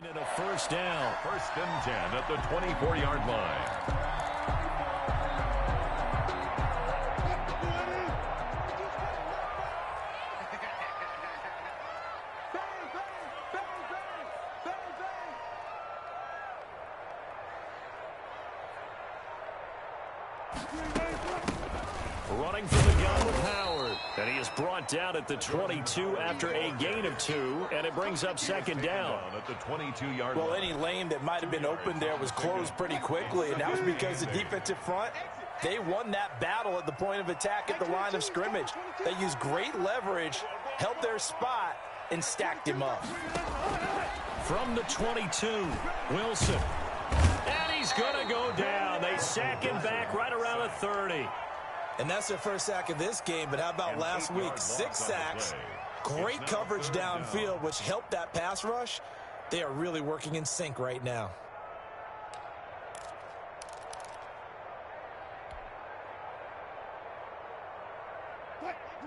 And a first down. 1st and 10 at the 24-yard line. Running from the gun with Howard. And he is brought down at the 22 after a gain of 2, and it brings up 2nd down. At the 22-yard well, line. any lane that might have been open there was closed pretty quickly, and that was because the defensive front, they won that battle at the point of attack at the line of scrimmage. They used great leverage, held their spot, and stacked him up. From the 22, Wilson. And he's going to go down. They sack him back right around the 30. And that's their first sack of this game, but how about last week? 6 sacks, great coverage downfield, which helped that pass rush. They are really working in sync right now.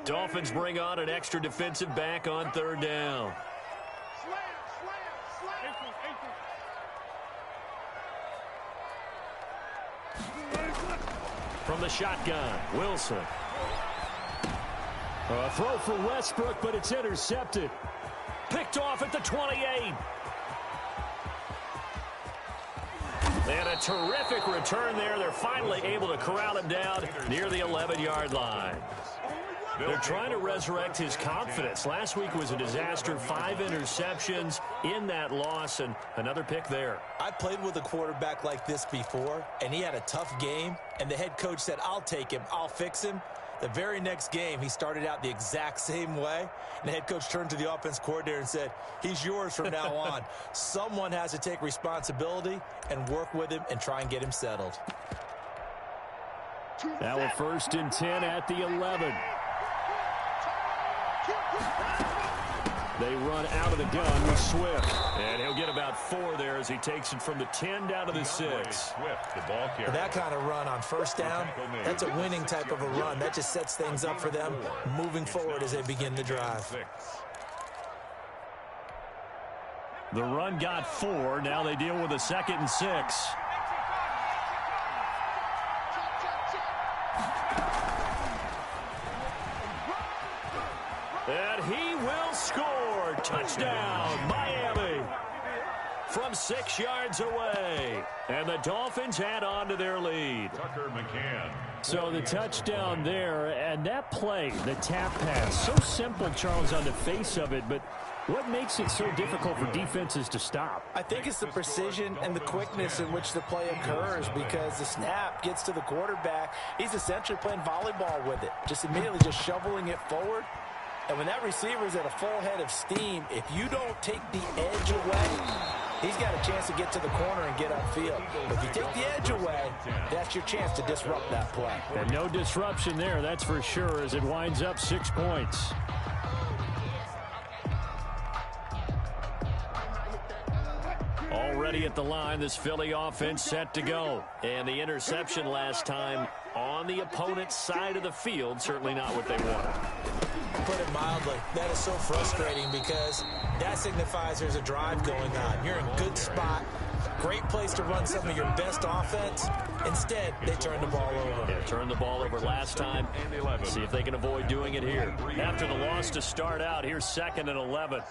Dolphins bring on an extra defensive back on 3rd down. From the shotgun, Wilson. A throw for Westbrook, but it's intercepted. Picked off at the 28. And a terrific return there. They're finally able to corral him down near the 11-yard line. They're trying to resurrect his confidence. Last week was a disaster. 5 interceptions in that loss, and another pick there. I played with a quarterback like this before, and he had a tough game, and the head coach said, I'll take him, I'll fix him. The very next game, he started out the exact same way, and the head coach turned to the offense coordinator and said, he's yours from now on. Someone has to take responsibility and work with him and try and get him settled. Now a 1st and 10 at the 11. They run out of the gun with Swift. And he'll get about 4 there as he takes it from the 10 down to the 6. Swift, the ball carrier. That kind of run on 1st down, that's a winning type of a run. That just sets things up for them moving forward as they begin to drive. The run got 4. Now they deal with a 2nd and 6. And he will score. Touchdown, Miami. From 6 yards away. And the Dolphins add on to their lead. Tucker McCann. So the touchdown there, and that play, the tap pass, so simple, Charles, on the face of it, but what makes it so difficult for defenses to stop? I think it's the precision and the quickness in which the play occurs, because the snap gets to the quarterback. He's essentially playing volleyball with it, just immediately just shoveling it forward. And when that receiver's at a full head of steam, if you don't take the edge away, he's got a chance to get to the corner and get upfield. If you take the edge away, that's your chance to disrupt that play. And no disruption there, that's for sure, as it winds up 6 points. Already at the line, this Philly offense set to go. And the interception last time on the opponent's side of the field, certainly not what they wanted. Put it mildly, that is so frustrating, because that signifies there's a drive going on. You're in a good spot, great place to run some of your best offense. Instead, they turn the ball over. Yeah, turned the ball over last time. See if they can avoid doing it here. After the loss to start out, here's 2nd and 11.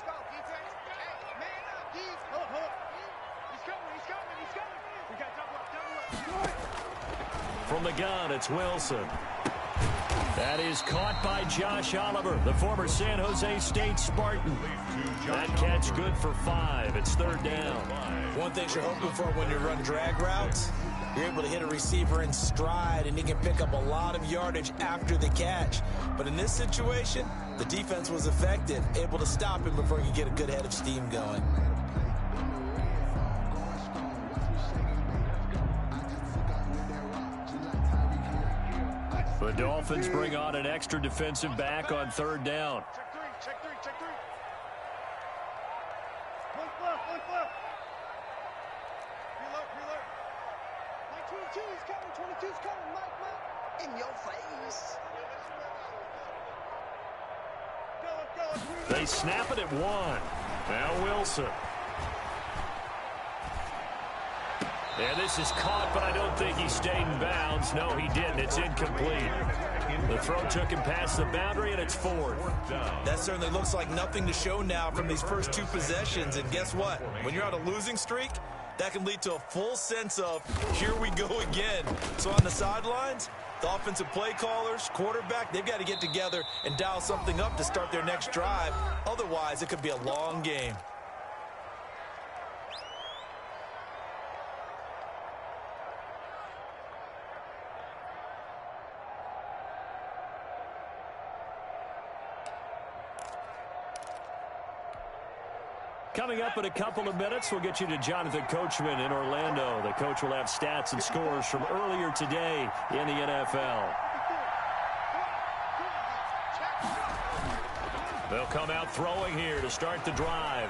From the gun, it's Wilson. That is caught by Josh Oliver, the former San Jose State Spartan. That catch good for 5. It's 3rd down. One thing you're hoping for when you run drag routes, you're able to hit a receiver in stride, and he can pick up a lot of yardage after the catch. But in this situation, the defense was effective, able to stop him before he could get a good head of steam going. The Dolphins bring on an extra defensive back on 3rd down. Check three. Point left. Reload. 22's coming. 22's coming. Mike. In your face. Go. They snap it at 1. Now Wilson. And this is caught, but I don't think he stayed in bounds. No, he didn't. It's incomplete. The throw took him past the boundary, and it's 4th. That certainly looks like nothing to show now from these first 2 possessions. And guess what? When you're on a losing streak, that can lead to a full sense of, here we go again. So on the sidelines, the offensive play callers, quarterback, they've got to get together and dial something up to start their next drive. Otherwise, it could be a long game. Coming up in a couple of minutes, we'll get you to Jonathan Coachman in Orlando. The coach will have stats and scores from earlier today in the NFL. They'll come out throwing here to start the drive.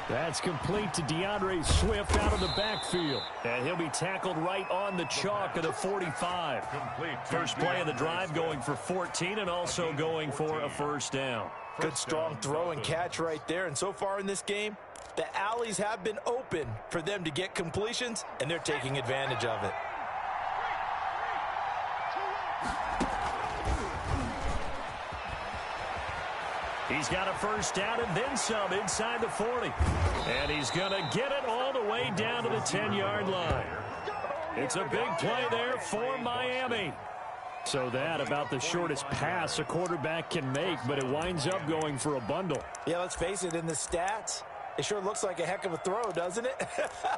That's complete to DeAndre Swift out of the backfield. And he'll be tackled right on the chalk of the 45. First play of the drive going for 14 and also going for a first down. Good strong throw and catch right there. And so far in this game, the alleys have been open for them to get completions, and they're taking advantage of it. He's got a first down and then some inside the 40. And he's going to get it all the way down to the 10-yard line. It's a big play there for Miami. So that about the shortest pass a quarterback can make, but it winds up going for a bundle. Yeah, let's face it, in the stats, it sure looks like a heck of a throw, doesn't it?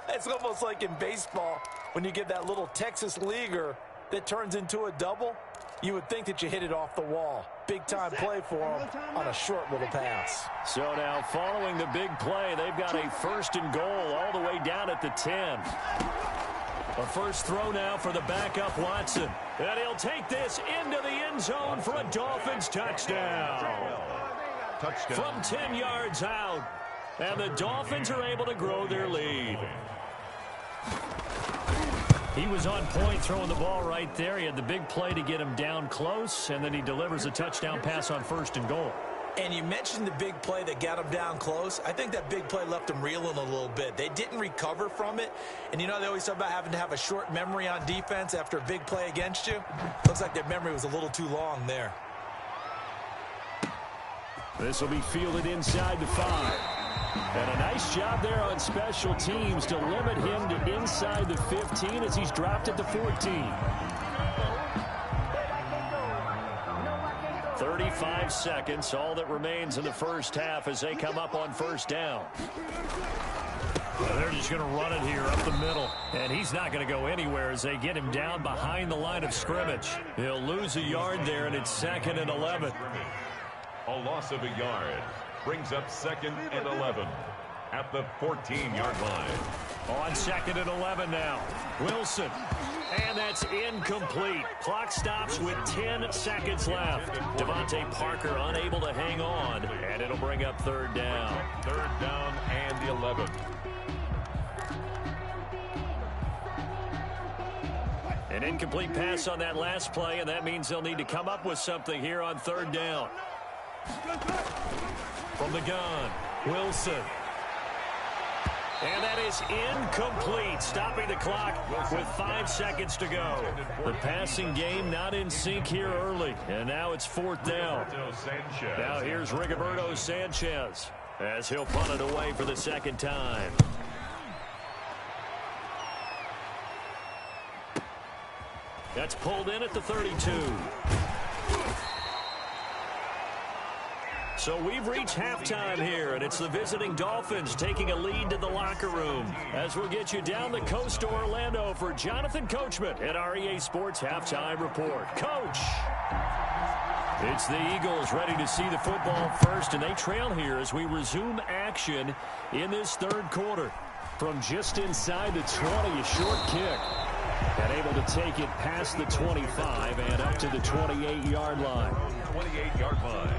It's almost like in baseball when you get that little Texas leaguer that turns into a double. You would think that you hit it off the wall. Big-time play for him on a short little pass. So now following the big play, they've got a first and goal all the way down at the 10. A first throw now for the backup Watson. And he'll take this into the end zone for a Dolphins touchdown. From 10 yards out. And the Dolphins are able to grow their lead. He was on point throwing the ball right there. He had the big play to get him down close, and then he delivers a touchdown pass on first and goal. And you mentioned the big play that got him down close. I think that big play left him reeling a little bit. They didn't recover from it. And you know, they always talk about having to have a short memory on defense after a big play against you. Looks like their memory was a little too long there. This will be fielded inside the 5. And a nice job there on special teams to limit him to inside the 15 as he's dropped at the 14. 35 seconds, all that remains in the first half as they come up on first down. They're just going to run it here up the middle. And he's not going to go anywhere as they get him down behind the line of scrimmage. He'll lose a yard there, and it's 2nd and 11. A loss of a yard brings up 2nd and 11 at the 14-yard line. On 2nd and 11 now. Wilson. And that's incomplete. Clock stops with 10 seconds left. Devontae Parker unable to hang on. And it'll bring up 3rd down. 3rd down and 11. An incomplete pass on that last play, and that means they'll need to come up with something here on 3rd down. From the gun, Wilson. And that is incomplete, stopping the clock with 5 seconds to go. The passing game not in sync here early, and now it's 4th down. Now here's Rigoberto Sanchez as he'll punt it away for the 2nd time. That's pulled in at the 32. So we've reached halftime here, and it's the visiting Dolphins taking a lead to the locker room. As we'll get you down the coast to Orlando for Jonathan Coachman at our EA Sports Halftime Report. Coach! It's the Eagles ready to see the football first, and they trail here as we resume action in this 3rd quarter. From just inside the 20, a short kick. And able to take it past the 25 and up to the 28-yard line. 28-yard line.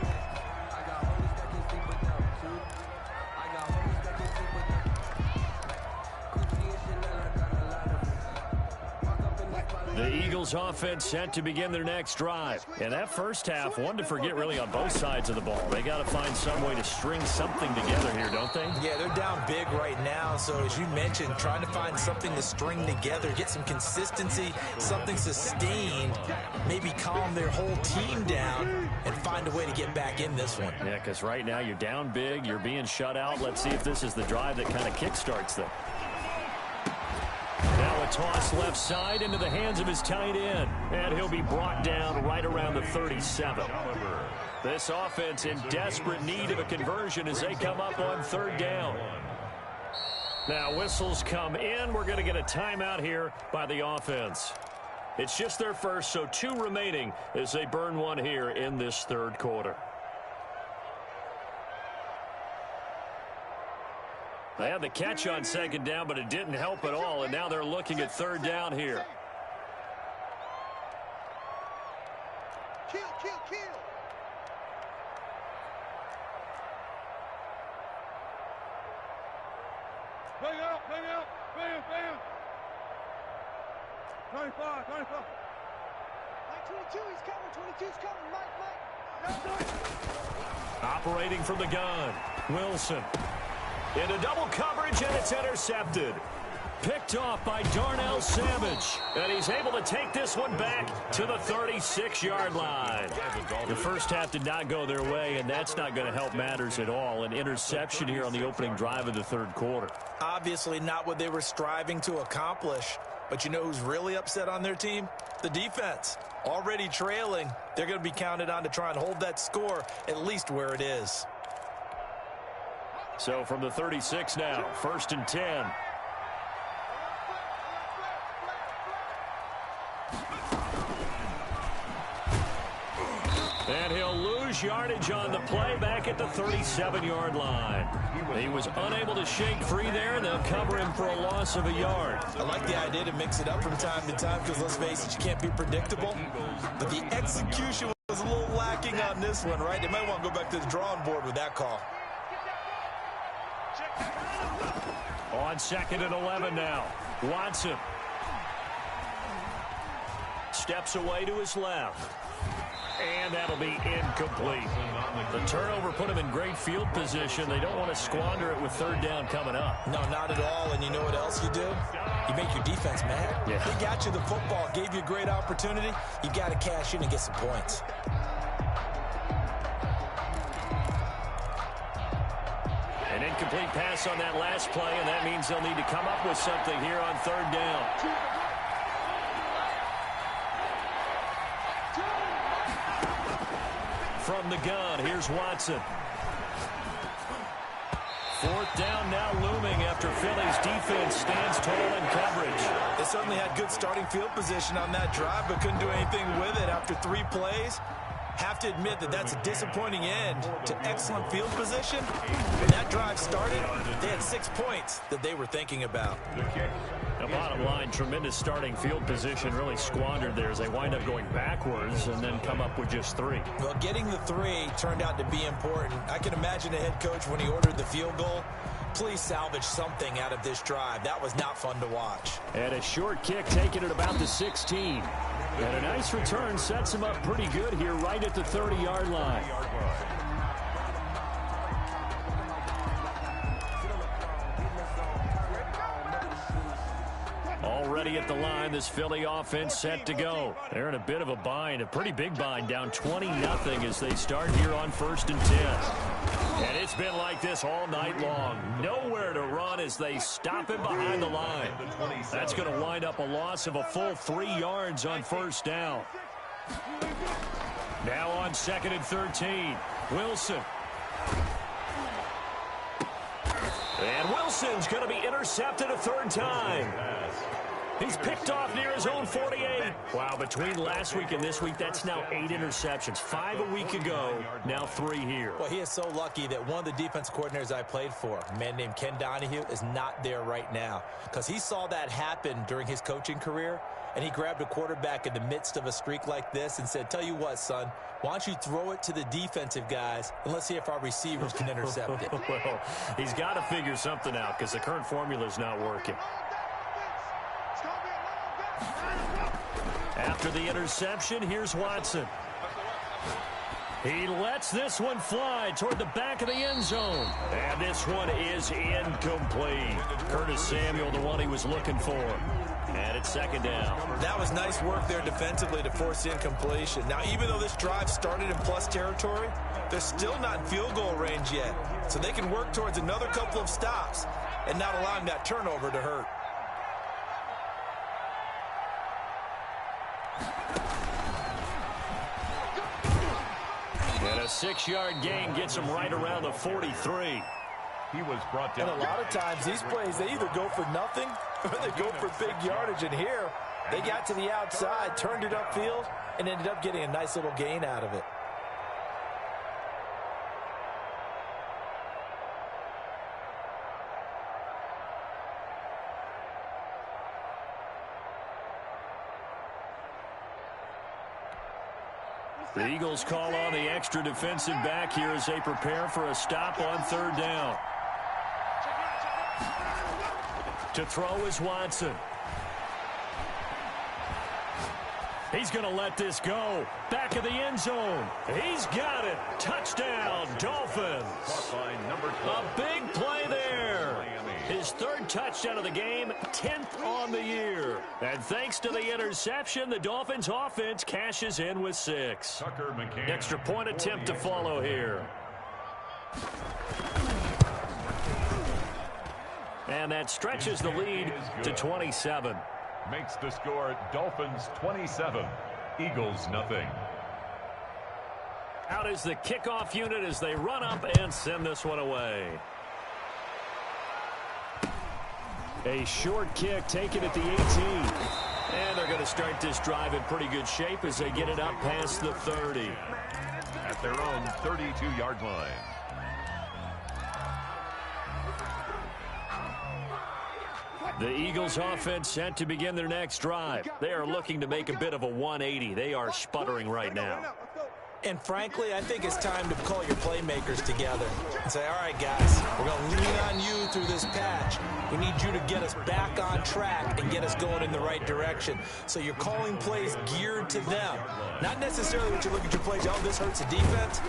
The Eagles offense set to begin their next drive. And that first half, one to forget really on both sides of the ball. They got to find some way to string something together here, don't they? Yeah, they're down big right now. So as you mentioned, trying to find something to string together, get some consistency, something sustained, maybe calm their whole team down and find a way to get back in this one. Yeah, because right now you're down big, you're being shut out. Let's see if this is the drive that kind of kickstarts them. Now a toss left side into the hands of his tight end. And he'll be brought down right around the 37. This offense in desperate need of a conversion as they come up on third down. Now whistles come in. We're going to get a timeout here by the offense. It's just their first, so 2 remaining as they burn one here in this third quarter. They had the catch on second down, but it didn't help at all, and now they're looking at third down here. Kill, kill, kill. Bring out, bam, bam. 25. Mike 22, he's coming. 22's coming. Mike. Operating from the gun, Wilson. Into double coverage, and it's intercepted. Picked off by Darnell Savage. And he's able to take this one back to the 36-yard line. The first half did not go their way, and that's not going to help matters at all. An interception here on the opening drive of the third quarter. Obviously not what they were striving to accomplish. But you know who's really upset on their team? The defense. Already trailing. They're going to be counted on to try and hold that score at least where it is. So from the 36 now, 1st and 10. And he'll lose yardage on the play back at the 37-yard line. He was unable to shake free there, and they'll cover him for a loss of a yard. I like the idea to mix it up from time to time because, let's face it, you can't be predictable. But the execution was a little lacking on this one, right? They might want to go back to the drawing board with that call. On 2nd and 11 now, Watson steps away to his left. And that'll be incomplete. The turnover put him in great field position. They don't want to squander it with third down coming up. No, not at all. And you know what else you do? You make your defense mad. Yeah. They got you the football, gave you a great opportunity. You got to cash in and get some points. An incomplete pass on that last play, and that means they'll need to come up with something here on third down. From the gun, here's Watson. 4th down now looming after Philly's defense stands tall in coverage. They certainly had good starting field position on that drive, but couldn't do anything with it after 3 plays. Have to admit that that's a disappointing end to excellent field position. When that drive started, they had 6 points that they were thinking about. The bottom line, tremendous starting field position really squandered there as they wind up going backwards and then come up with just 3. Well, getting the 3 turned out to be important. I can imagine the head coach when he ordered the field goal. Please salvage something out of this drive. That was not fun to watch. And a short kick taken at about the 16. And a nice return sets him up pretty good here right at the 30-yard line. Already at the line, this Philly offense set to go. They're in a bit of a bind, a pretty big bind, down 20-0 as they start here on 1st and 10. And it's been like this all night long. Nowhere to run as they stop him behind the line. That's going to wind up a loss of a full 3 yards on 1st down. Now on 2nd and 13, Wilson. And Wilson's going to be intercepted a 3rd time. He's picked off near his own 48. Wow, between last week and this week, that's now 8 interceptions. 5 a week ago, now 3 here. Well, he is so lucky that one of the defense coordinators I played for, a man named Ken Donahue, is not there right now. Because he saw that happen during his coaching career, and he grabbed a quarterback in the midst of a streak like this and said, tell you what, son, why don't you throw it to the defensive guys, and let's see if our receivers can intercept it. Well, he's got to figure something out because the current formula is not working. After the interception, here's Watson. He lets this one fly toward the back of the end zone. And this one is incomplete. Curtis Samuel, the one he was looking for. And it's second down. That was nice work there defensively to force incompletion. Now, even though this drive started in plus territory, they're still not in field goal range yet. So they can work towards another couple of stops and not allowing that turnover to hurt. And a 6-yard gain gets him right around the 43. He was brought down. And a lot of times these plays, they either go for nothing or they go for big yardage. And here, they got to the outside, turned it upfield, and ended up getting a nice little gain out of it. The Eagles call on the extra defensive back here as they prepare for a stop on third down. To throw is Watson. He's going to let this go. Back of the end zone. He's got it. Touchdown, Dolphins. A big play there. His third touchdown of the game, 10th on the year. And thanks to the interception, the Dolphins offense cashes in with 6. Extra point attempt to follow here. And that stretches the lead to 27. Makes the score Dolphins 27, Eagles nothing. Out is the kickoff unit as they run up and send this one away. A short kick taken at the 18. And they're going to start this drive in pretty good shape as they get it up past the 30. At their own 32-yard line. The Eagles offense set to begin their next drive. They are looking to make a bit of a 180. They are sputtering right now. And frankly, I think it's time to call your playmakers together and say, all right, guys, we're going to lean on you through this patch. We need you to get us back on track and get us going in the right direction. So you're calling plays geared to them. Not necessarily what you look at your plays, oh, this hurts the defense.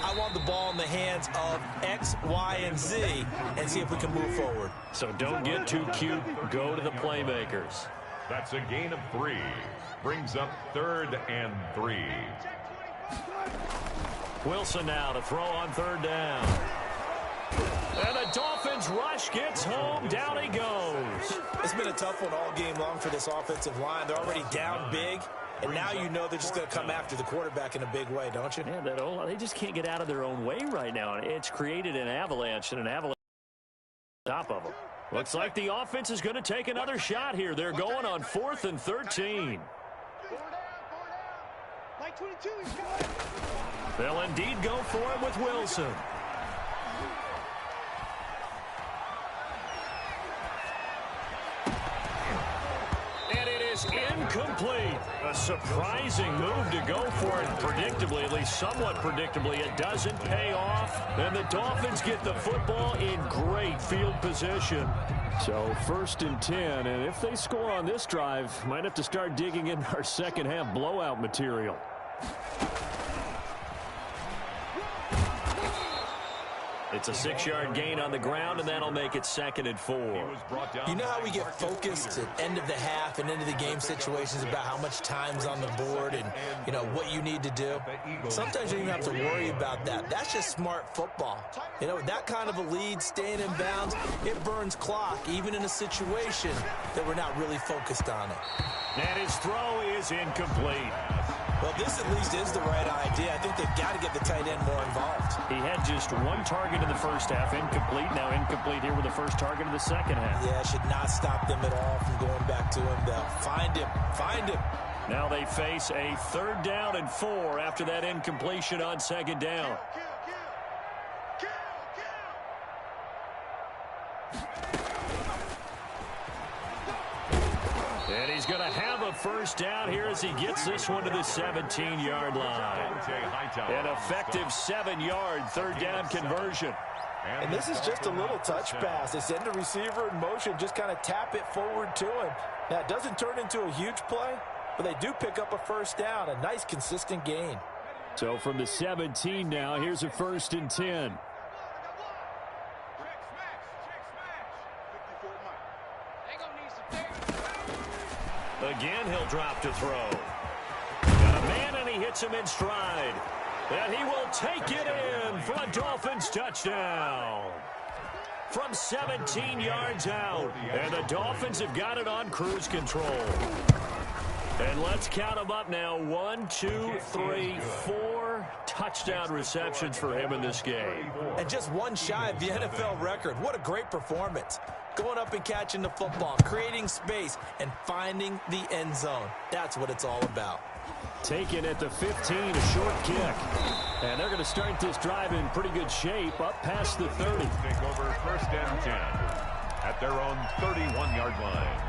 I want the ball in the hands of X, Y, and Z and see if we can move forward. So don't get too cute. Go to the playmakers. That's a gain of 3. Brings up 3rd and 3. Wilson now to throw on third down. And the Dolphins rush gets home. Down he goes. It's been a tough one all game long for this offensive line. They're already down big, and now you know they're just going to come after the quarterback in a big way, don't you? Yeah, they just can't get out of their own way right now. It's created an avalanche and an avalanche on top of them. Looks like the offense is going to take another shot here. They're going on 4th and 13. They'll indeed go for it with Wilson. And it is incomplete. A surprising move to go for it. Predictably, at least somewhat predictably, it doesn't pay off. And the Dolphins get the football in great field position. So 1st and 10, and if they score on this drive, might have to start digging in our second half blowout material. It's a 6-yard gain on the ground, and that'll make it 2nd and 4. You know how we get focused at end of the half and into the game situations about how much time's on the board and, you know, what you need to do? Sometimes you don't even have to worry about that. That's just smart football. You know, with that kind of a lead, staying in bounds, it burns clock, even in a situation that we're not really focused on it. And his throw is incomplete. Well, this at least is the right idea. I think they've got to get the tight end more involved. He had just 1 target in the first half, incomplete. Now incomplete here with the first target of the second half. Yeah, it should not stop them at all from going back to him. Find him. Now they face a 3rd down and 4 after that incompletion on 2nd down. And he's going to have a first down here as he gets this one to the 17-yard line. An effective 7-yard 3rd down conversion. And this is just a little touch pass. They send a receiver in motion, just kind of tap it forward to him. Now, it doesn't turn into a huge play, but they do pick up a first down, a nice consistent gain. So from the 17 now, here's a 1st and 10. Again, he'll drop to throw. Got a man, and he hits him in stride. And he will take it in for a Dolphins touchdown. From 17 yards out. And the Dolphins have got it on cruise control. And let's count them up now. 1, 2, 3, 4 touchdown receptions for him in this game. And just one shy of the NFL record. What a great performance. Going up and catching the football, creating space, and finding the end zone. That's what it's all about. Taken at the 15, a short kick. And they're going to start this drive in pretty good shape, up past the 30. Take over 1st and 10 at their own 31-yard line.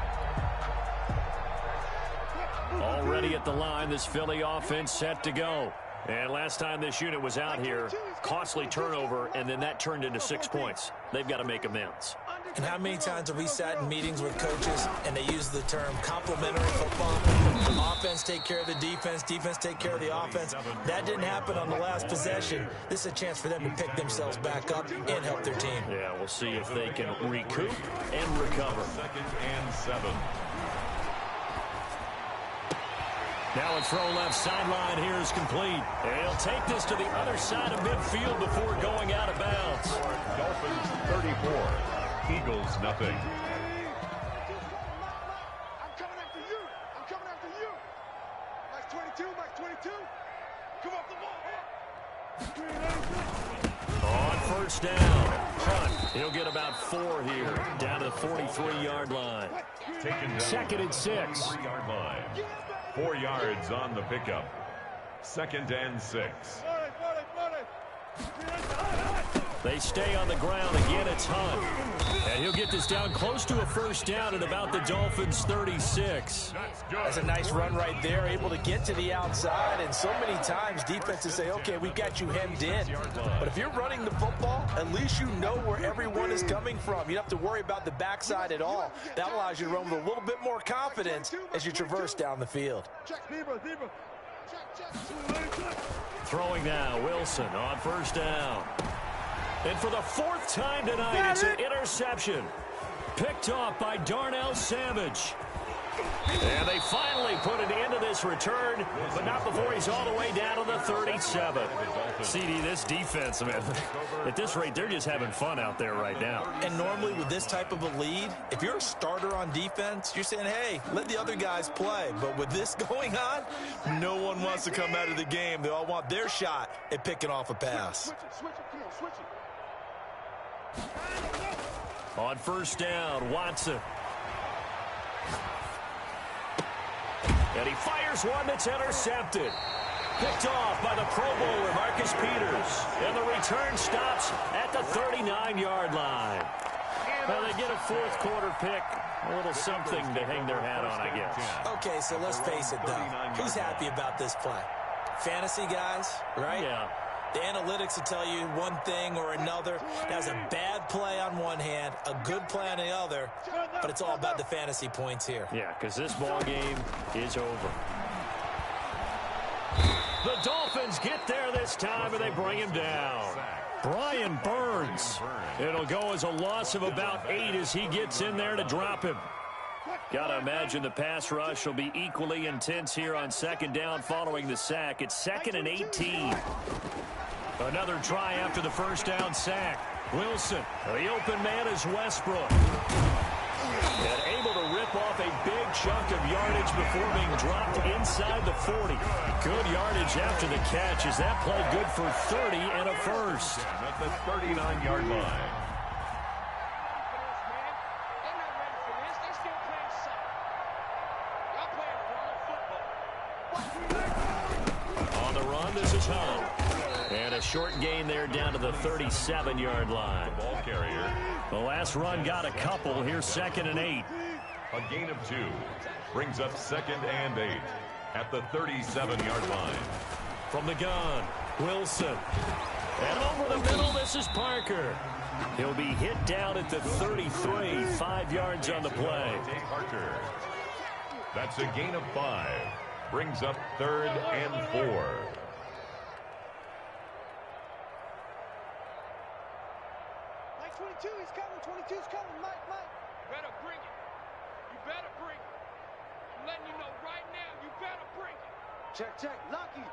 Already at the line, this Philly offense set to go. And last time this unit was out here, costly turnover, and then that turned into 6 points. They've got to make amends. And how many times have we sat in meetings with coaches and they use the term complementary football? Offense take care of the defense, defense take care of the offense. That didn't happen on the last possession. This is a chance for them to pick themselves back up and help their team. Yeah, we'll see if they can recoup and recover. 2nd and 7. Now a throw left sideline here is complete. And he'll take this to the other side of midfield before going out of bounds. Dolphins 34. Eagles nothing. I'm coming after you. I'm coming after you. Max 22, Max 22. Come off the ball. On 1st down. Hunt. He'll get about 4 here. Down to the 43-yard line. Taken down. 2nd and 6. 3-yard line. 4 yards on the pickup. 2nd and 6. They stay on the ground. Again, it's Hunt. And he'll get this down close to a 1st down at about the Dolphins' 36. That's a nice run right there, able to get to the outside. And so many times defenses say, okay, we've got you hemmed in. But if you're running the football, at least you know where everyone is coming from. You don't have to worry about the backside at all. That allows you to run with a little bit more confidence as you traverse down the field. Throwing now, Wilson on 1st down. And for the 4th time tonight, it's an interception. Picked off by Darnell Savage. And they finally put an end to this return, but not before he's all the way down to the 37. CD, this defense, man, at this rate, they're just having fun out there right now. And normally with this type of a lead, if you're a starter on defense, you're saying, hey, let the other guys play. But with this going on, no one wants to come out of the game. They all want their shot at picking off a pass. Switch it, come on, switch it. On 1st down, Watson. And he fires one that's intercepted. Picked off by the Pro Bowler, Marcus Peters. And the return stops at the 39-yard line. Well, they get a 4th quarter pick. A little something to hang their hat on, I guess. Okay, so let's face it, though. Who's happy about this play? Fantasy guys, right? Yeah. The analytics will tell you one thing or another. That was a bad play on one hand, a good play on the other, but it's all about the fantasy points here. Yeah, because this ball game is over. The Dolphins get there this time, and they bring him down. Brian Burns. It'll go as a loss of about 8 as he gets in there to drop him. Got to imagine the pass rush will be equally intense here on 2nd down following the sack. It's 2nd and 18. Another try after the 1st down sack. Wilson, the open man is Westbrook. And able to rip off a big chunk of yardage before being dropped inside the 40. Good yardage after the catch as that play good for 30 and a 1st. At the 39-yard line. On the run, this is Hunt. And a short gain there down to the 37-yard line. Ball carrier. The last run got a couple. Here's 2nd and 8. A gain of 2. Brings up 2nd and 8 at the 37-yard line. From the gun, Wilson. And over the middle, this is Parker. He'll be hit down at the 33, 5 yards on the play. Parker. That's a gain of 5. Brings up 3rd and 4. Mike 22, he's coming. 22's coming. Mike. Better bring it. You better bring it. I'm letting you know right now, you better bring it. Check. Lucky.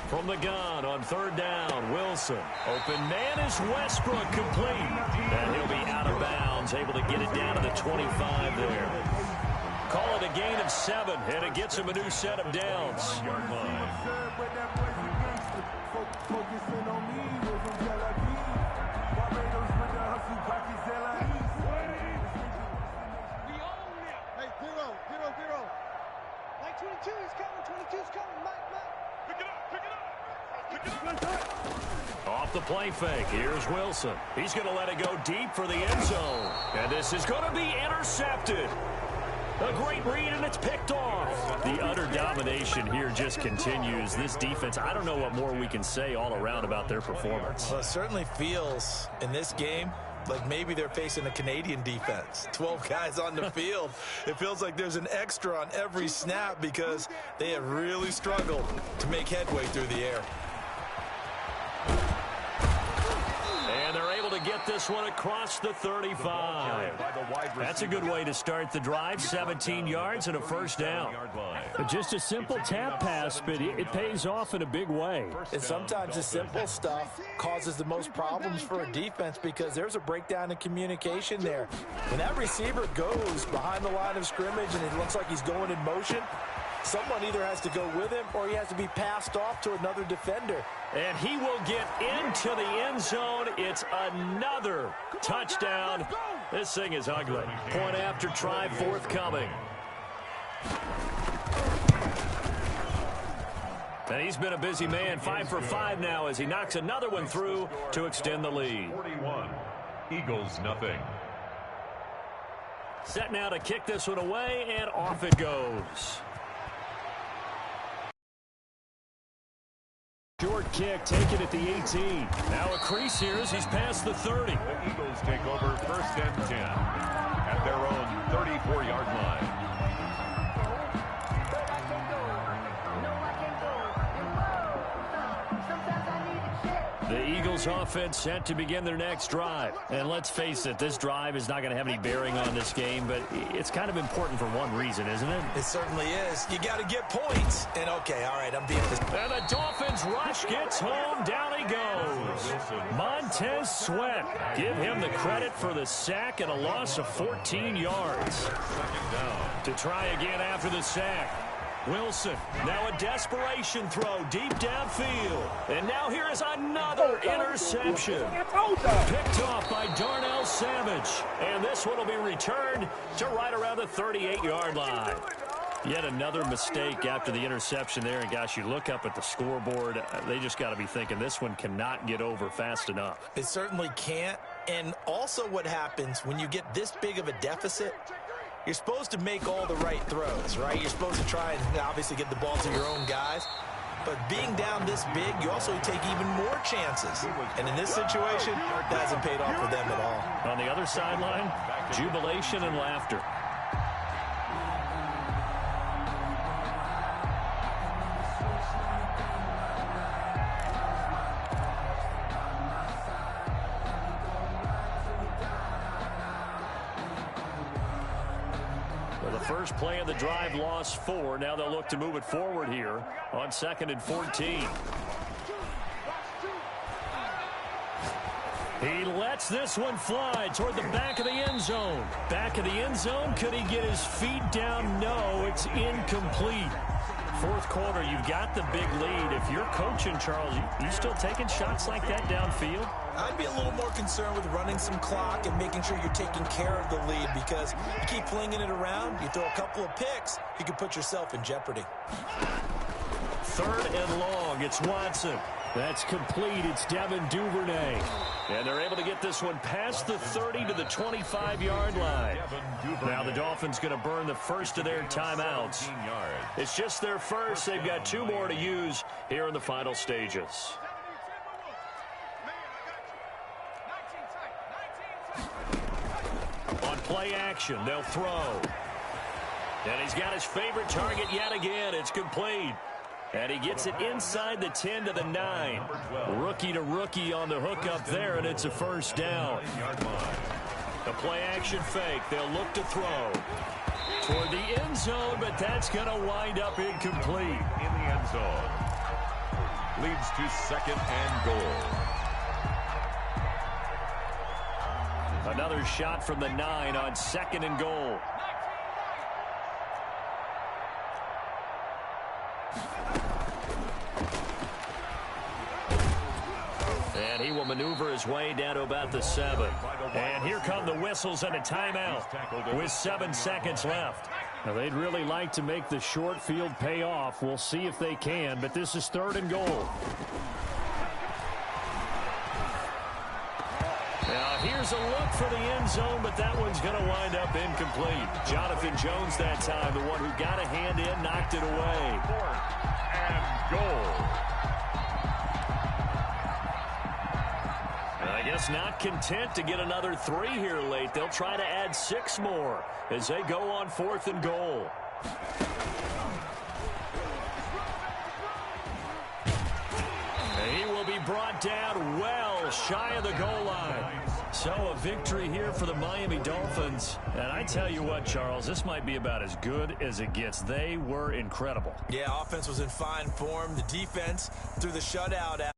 From the gun on 3rd down, Wilson. Open man is Westbrook, complete. And he'll be out of bounds, able to get it down to the 25 there. Call it a gain of 7, and it gets him a new set of downs. Yard line. We own them. Hey, 0. Mike 22, he's coming. 22's coming. Mike. Pick it up. Off the play fake, here's Wilson. He's going to let it go deep for the end zone. And this is going to be intercepted. A great read, and it's picked off. The utter domination here just continues. This defense, I don't know what more we can say all around about their performance. Well, it certainly feels in this game like maybe they're facing a Canadian defense. 12 guys on the field. It feels like there's an extra on every snap because they have really struggled to make headway through the air. And they're able to get this one across the 35. That's a good way to start the drive. 17 yards and a first down. Just a simple tap pass, but it pays off in a big way. And sometimes the simple stuff causes the most problems for a defense because there's a breakdown in communication there. When that receiver goes behind the line of scrimmage and it looks like he's going in motion, someone either has to go with him or he has to be passed off to another defender. And he will get into the end zone. It's another touchdown. This thing is ugly. Point after try forthcoming. And he's been a busy man. 5 for 5 now as he knocks another one through to extend the lead. 41. Eagles nothing. Set now to kick this one away, and off it goes. Short kick taken at the 18. Now a crease here as he's past the 30. The Eagles take over 1st and 10 at their own 34-yard line. The Eagles offense set to begin their next drive. And let's face it, this drive is not going to have any bearing on this game, but it's kind of important for one reason, isn't it? It certainly is. You got to get points. And okay, all right, I'm being this. And the Dolphins rush gets home. Down he goes. Montez Sweat. Give him the credit for the sack and a loss of 14 yards. 2nd down. To try again after the sack. Wilson, now a desperation throw deep downfield. And now here is another interception. Picked off by Darnell Savage. And this one will be returned to right around the 38-yard line. Yet another mistake after the interception there. And, gosh, you look up at the scoreboard, they just got to be thinking this one cannot get over fast enough. It certainly can't. And also what happens when you get this big of a deficit, you're supposed to make all the right throws, right? You're supposed to try and obviously get the ball to your own guys. But being down this big, you also take even more chances. And in this situation, that hasn't paid off for them at all. On the other sideline, jubilation and laughter. First play of the drive, lost 4. Now they'll look to move it forward here on 2nd and 14. He lets this one fly toward the back of the end zone. Back of the end zone. Could he get his feet down? No, it's incomplete. 4th quarter, you've got the big lead. If you're coaching, Charles, you still taking shots like that downfield? I'd be a little more concerned with running some clock and making sure you're taking care of the lead because you keep flinging it around, you throw a couple of picks, you can put yourself in jeopardy. 3rd and long, it's Watson. That's complete. It's Devin Duvernay. And they're able to get this one past the 30 to the 25-yard line. Now the Dolphins going to burn the first of their timeouts. It's just their first. They've got 2 more to use here in the final stages. On play action, they'll throw. And he's got his favorite target yet again. It's complete. And he gets it inside the 10 to the 9. Rookie to rookie on the hook up there, and it's a first down. The play action fake. They'll look to throw toward the end zone, but that's going to wind up incomplete. In the end zone. Leads to second and goal. Another shot from the 9 on second and goal. And he will maneuver his way down to about the 7. And here come the whistles and a timeout with 7 seconds left. Now, they'd really like to make the short field pay off. We'll see if they can, but this is third and goal. Now, here's a look for the end zone, but that one's going to wind up incomplete. Jonathan Jones that time, the one who got a hand in, knocked it away. Fourth and goal. I guess not content to get another 3 here late. They'll try to add 6 more as they go on 4th and goal. And he will be brought down well shy of the goal line. So a victory here for the Miami Dolphins. And I tell you what, Charles, this might be about as good as it gets. They were incredible. Yeah, offense was in fine form. The defense threw the shutout out.